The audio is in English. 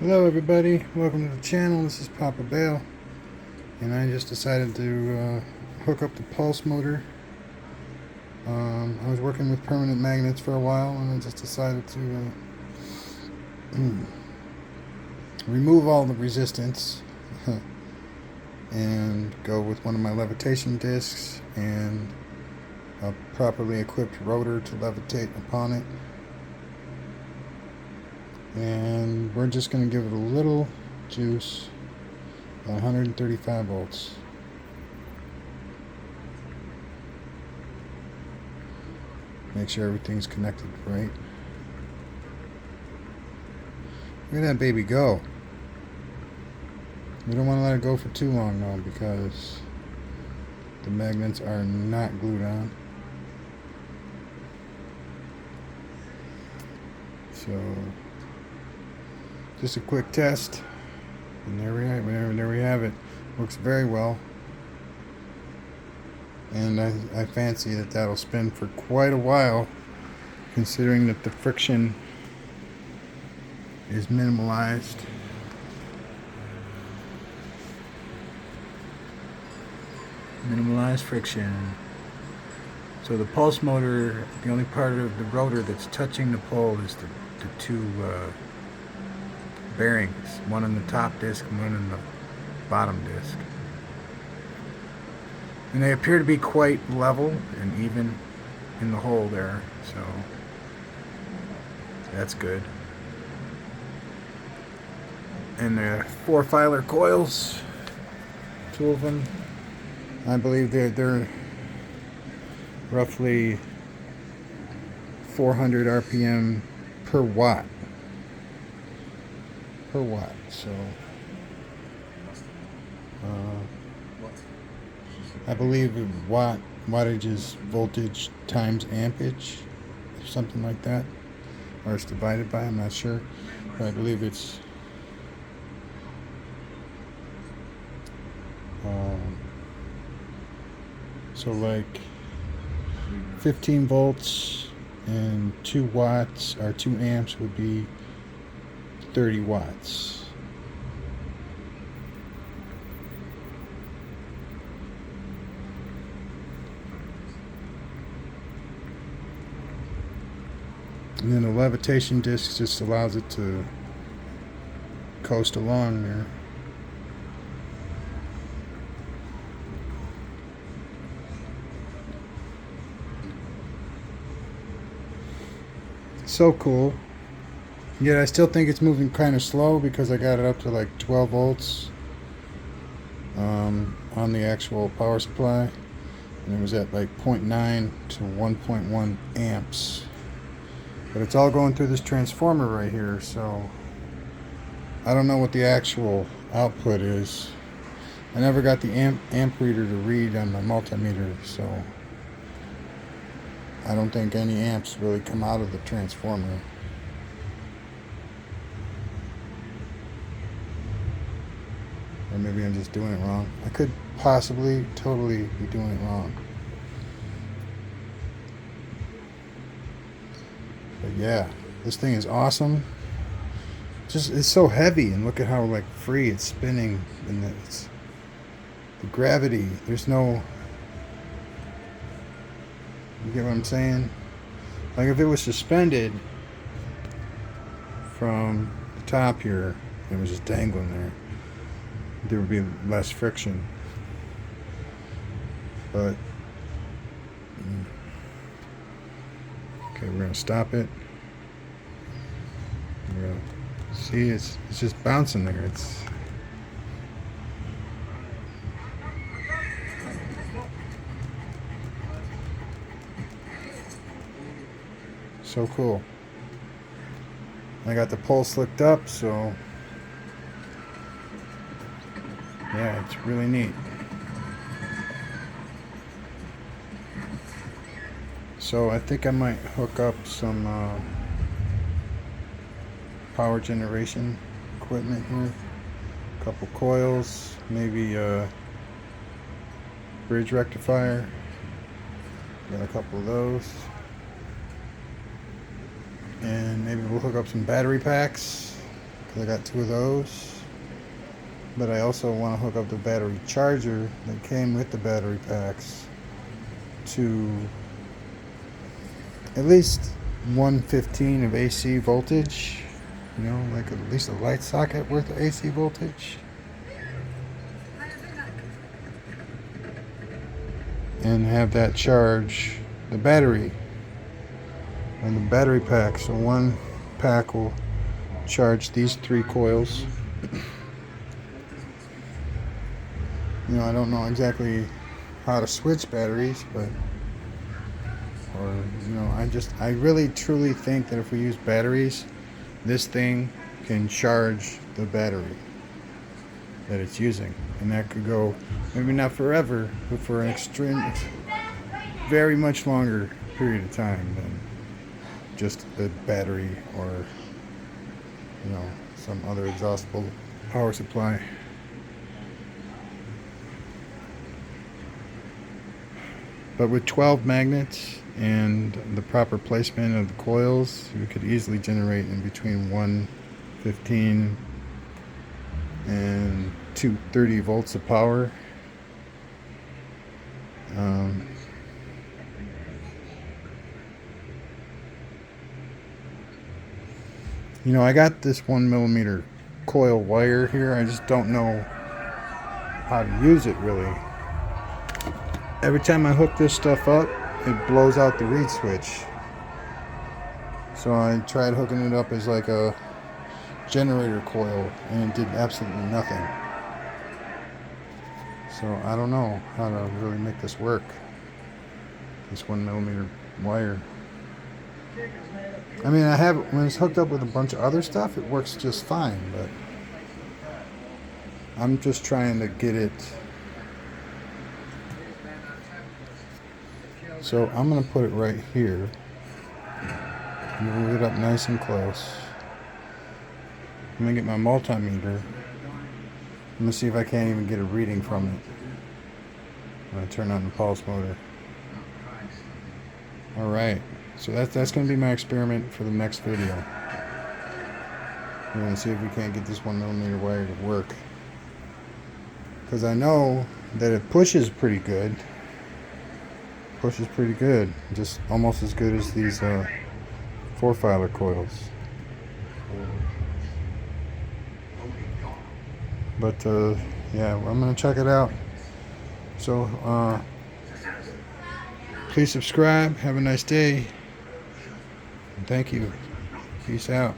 Hello everybody, welcome to the channel. This is Papa Bale, and I just decided to hook up the pulse motor. I was working with permanent magnets for a while, and I just decided to remove all the resistance and go with one of my levitation discs and a properly equipped rotor to levitate upon it. And we're just going to give it a little juice at 135 volts. Make sure everything's connected right. Look at that baby go. We don't want to let it go for too long though, because the magnets are not glued on. So just a quick test, and there we have it. Works very well, and I fancy that that'll spin for quite a while, considering that the friction is minimalized. Minimalized friction. So the pulse motor, the only part of the rotor that's touching the pole is the two bearings, one on the top disc and one on the bottom disc. And they appear to be quite level and even in the hole there, so that's good. And they're 4-filer coils, 2 of them. I believe they're roughly 400 RPM per watt. So I believe wattage is voltage times ampage, something like that, or it's divided by, I'm not sure, but I believe it's so like 15 volts and 2 watts or 2 amps would be 30 watts. And then the levitation disc just allows it to coast along there. So cool. Yet I still think it's moving kind of slow because I got it up to like 12 volts on the actual power supply, and it was at like 0.9 to 1.1 amps. But it's all going through this transformer right here, so I don't know what the actual output is. I never got the amp reader to read on my multimeter, so I don't think any amps really come out of the transformer. Or maybe I'm just doing it wrong. I could possibly totally be doing it wrong. But yeah, this thing is awesome. It's so heavy, and look at how like free it's spinning, and it's the gravity. There's no, you get what I'm saying? Like if it was suspended from the top here, and it was just dangling there would be less friction. But okay, we're gonna stop it. We're gonna see it's just bouncing there. It's so cool. I got the pulse licked up, so yeah, it's really neat. So I think I might hook up some power generation equipment here. A couple coils, maybe a bridge rectifier. Got a couple of those. And maybe we'll hook up some battery packs, I got 2 of those. But I also want to hook up the battery charger that came with the battery packs to at least 115 of AC voltage, you know, like at least a light socket worth of AC voltage, and have that charge the battery and the battery pack. So one pack will charge these 3 coils. You know, I don't know exactly how to switch batteries, but, or, you know, I really truly think that if we use batteries, this thing can charge the battery that it's using. And that could go, maybe not forever, but for an extreme, very much longer period of time than just a battery or, you know, some other exhaustible power supply. But with 12 magnets and the proper placement of the coils, you could easily generate in between 115 and 230 volts of power. You know, I got this 1mm coil wire here. I just don't know how to use it really. Every time I hook this stuff up, it blows out the reed switch. So I tried hooking it up as like a generator coil, and it did absolutely nothing. So I don't know how to really make this work, this 1mm wire. I mean, when it's hooked up with a bunch of other stuff, it works just fine, but I'm just trying to get it. So I'm going to put it right here, move it up nice and close. I'm going to get my multimeter. I'm going to see if I can't even get a reading from it. I'm going to turn on the pulse motor. Alright, so that's going to be my experiment for the next video. We're going to see if we can't get this 1mm wire to work. Because I know that it pushes pretty good. Pushes pretty good. Just almost as good as these 4-filer coils. But yeah, I'm going to check it out. So please subscribe. Have a nice day. Thank you. Peace out.